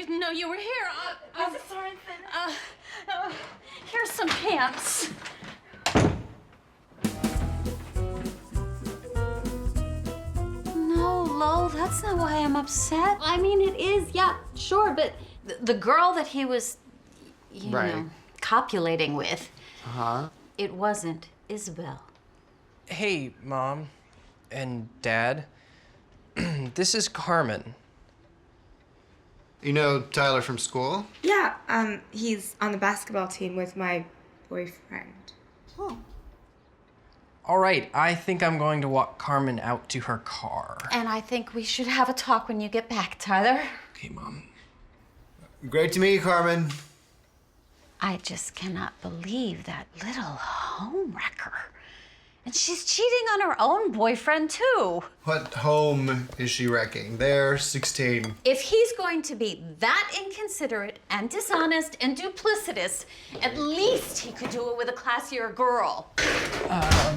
didn't know you were here. Mrs. Sorensen. Here's some pants. No, Lowell, that's not why I'm upset. I mean, it is, yeah, sure, but the girl that he was, you know, copulating with, it wasn't Isabel. Hey, Mom and Dad. This is Carmen. You know Tyler from school? Yeah, he's on the basketball team with my boyfriend. Oh. All right, I think I'm going to walk Carmen out to her car. And I think we should have a talk when you get back, Tyler. Okay, Mom. Great to meet you, Carmen. I just cannot believe that little homewrecker. And she's cheating on her own boyfriend, too. What home is she wrecking? They're 16. If he's going to be that inconsiderate and dishonest and duplicitous, at least he could do it with a classier girl.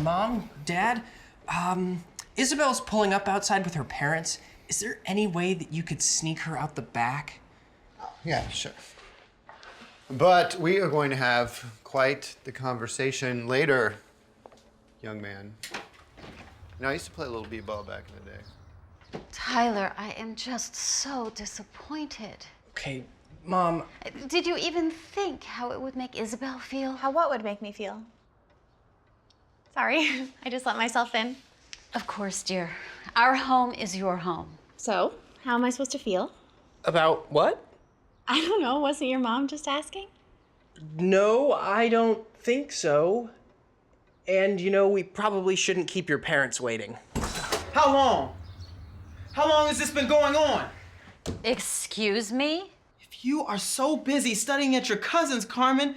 Mom, Dad, Isabel's pulling up outside with her parents. Is there any way that you could sneak her out the back? Yeah, sure. But we are going to have quite the conversation later, young man. You know, I used to play a little b-ball back in the day. Tyler, I am just so disappointed. Okay, Mom. Did you even think how it would make Isabel feel? How what would make me feel? Sorry, I just let myself in. Of course, dear. Our home is your home. So, how am I supposed to feel? About what? I don't know, wasn't your mom just asking? No, I don't think so. And, you know, we probably shouldn't keep your parents waiting. How long? How long has this been going on? Excuse me? If you are so busy studying at your cousin's, Carmen,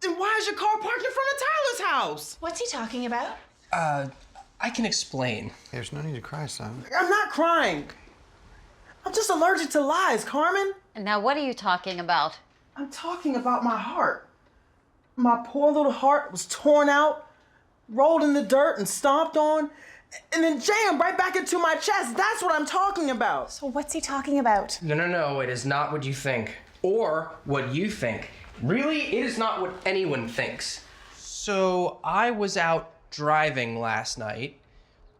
then why is your car parked in front of Tyler's house? What's he talking about? I can explain. There's no need to cry, son. I'm not crying. I'm just allergic to lies, Carmen. And now what are you talking about? I'm talking about my heart. My poor little heart was torn out, rolled in the dirt and stomped on, and then jammed right back into my chest. That's what I'm talking about. So what's he talking about? No, it is not what you think. Or what you think. Really, it is not what anyone thinks. So, I was out driving last night,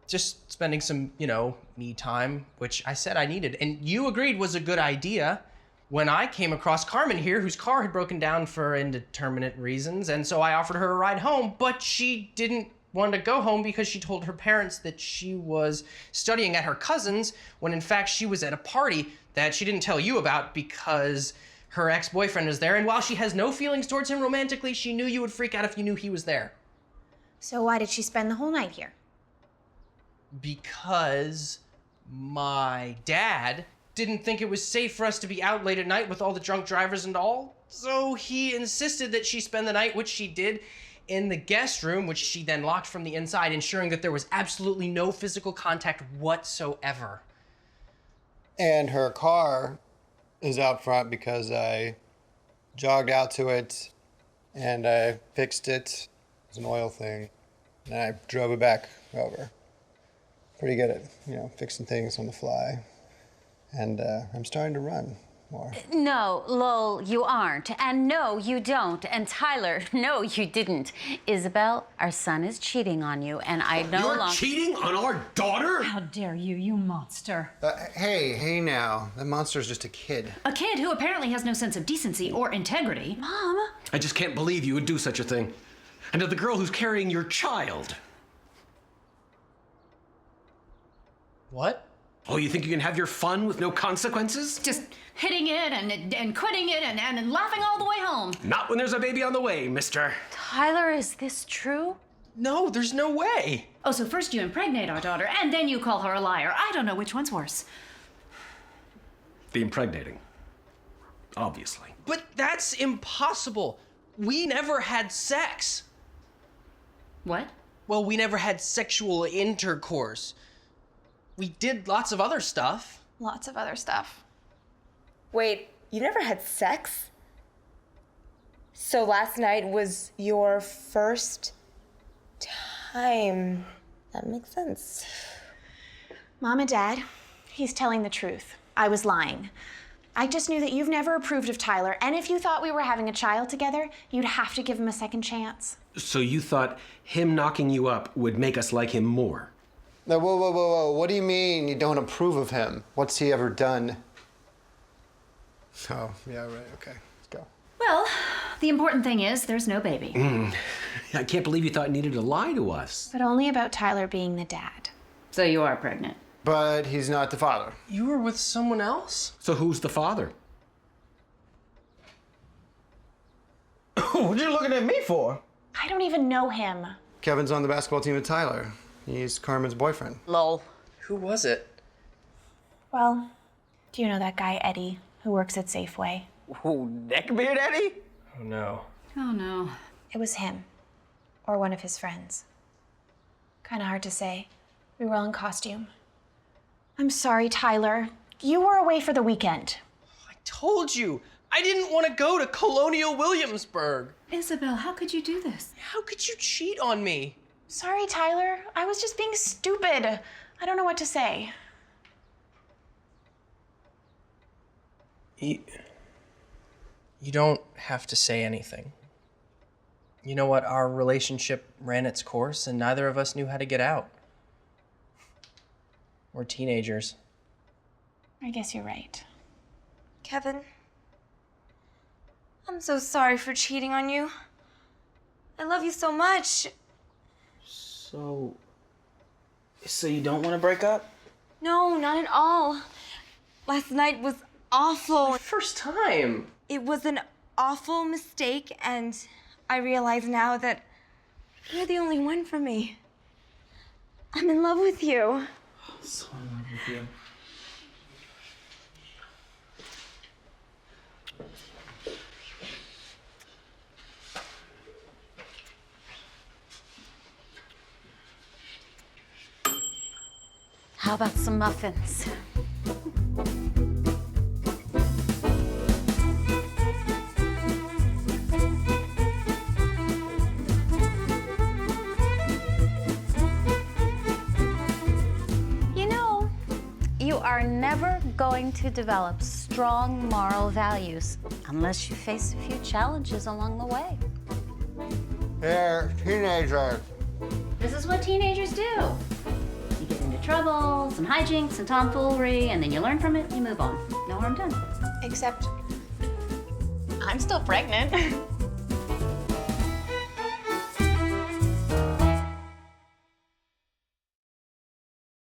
just spending some, you know, me time, which I said I needed, and you agreed was a good idea when I came across Carmen here, whose car had broken down for indeterminate reasons, and so I offered her a ride home, but she didn't want to go home because she told her parents that she was studying at her cousin's, when in fact she was at a party that she didn't tell you about because her ex-boyfriend was there, and while she has no feelings towards him romantically, she knew you would freak out if you knew he was there. So why did she spend the whole night here? Because my dad didn't think it was safe for us to be out late at night with all the drunk drivers and all. So he insisted that she spend the night, which she did, in the guest room, which she then locked from the inside, ensuring that there was absolutely no physical contact whatsoever. And her car is out front because I jogged out to it and I fixed it. It was an oil thing. And I drove it back over. Pretty good at, you know, fixing things on the fly. And I'm starting to run more. No, Lowell, you aren't. And no, you don't. And Tyler, no, you didn't. Isabel, our son is cheating on you, and I no longer... You're cheating on our daughter? How dare you, you monster. Hey now. That monster's just a kid. A kid who apparently has no sense of decency or integrity. Mom? I just can't believe you would do such a thing. And to the girl who's carrying your child. What? Oh, you think you can have your fun with no consequences? Just hitting it and quitting it and laughing all the way home. Not when there's a baby on the way, mister. Tyler, is this true? No, there's no way. Oh, so first you impregnate our daughter, and then you call her a liar. I don't know which one's worse. The impregnating. Obviously. But that's impossible. We never had sex. What? Well, we never had sexual intercourse. We did lots of other stuff. Lots of other stuff. Wait, you never had sex? So last night was your first time. That makes sense. Mom and Dad, he's telling the truth. I was lying. I just knew that you've never approved of Tyler, and if you thought we were having a child together, you'd have to give him a second chance. So you thought him knocking you up would make us like him more? No, whoa. What do you mean you don't approve of him? What's he ever done? Oh, yeah, right, okay. Let's go. Well, the important thing is there's no baby. I can't believe you thought you needed to lie to us. But only about Tyler being the dad. So you are pregnant. But he's not the father. You were with someone else? So who's the father? What you looking at me for? I don't even know him. Kevin's on the basketball team with Tyler. He's Carmen's boyfriend. Lol. Who was it? Well, do you know that guy, Eddie, who works at Safeway? Ooh, neckbeard Eddie? Oh no. Oh no. It was him. Or one of his friends. Kinda hard to say. We were all in costume. I'm sorry, Tyler. You were away for the weekend. I told you, I didn't want to go to Colonial Williamsburg. Isabel, how could you do this? How could you cheat on me? Sorry, Tyler. I was just being stupid. I don't know what to say. You don't have to say anything. You know what? Our relationship ran its course and neither of us knew how to get out. We're teenagers. I guess you're right. Kevin, I'm so sorry for cheating on you. I love you so much. So you don't want to break up? No, not at all. Last night was awful. First time. It was an awful mistake, and I realize now that you're the only one for me. I'm in love with you. So in love with you. How about some muffins? You know, you are never going to develop strong moral values unless you face a few challenges along the way. They're teenagers. This is what teenagers do. You get into trouble, some hijinks, some tomfoolery, and then you learn from it and you move on. No harm done. Except, I'm still pregnant.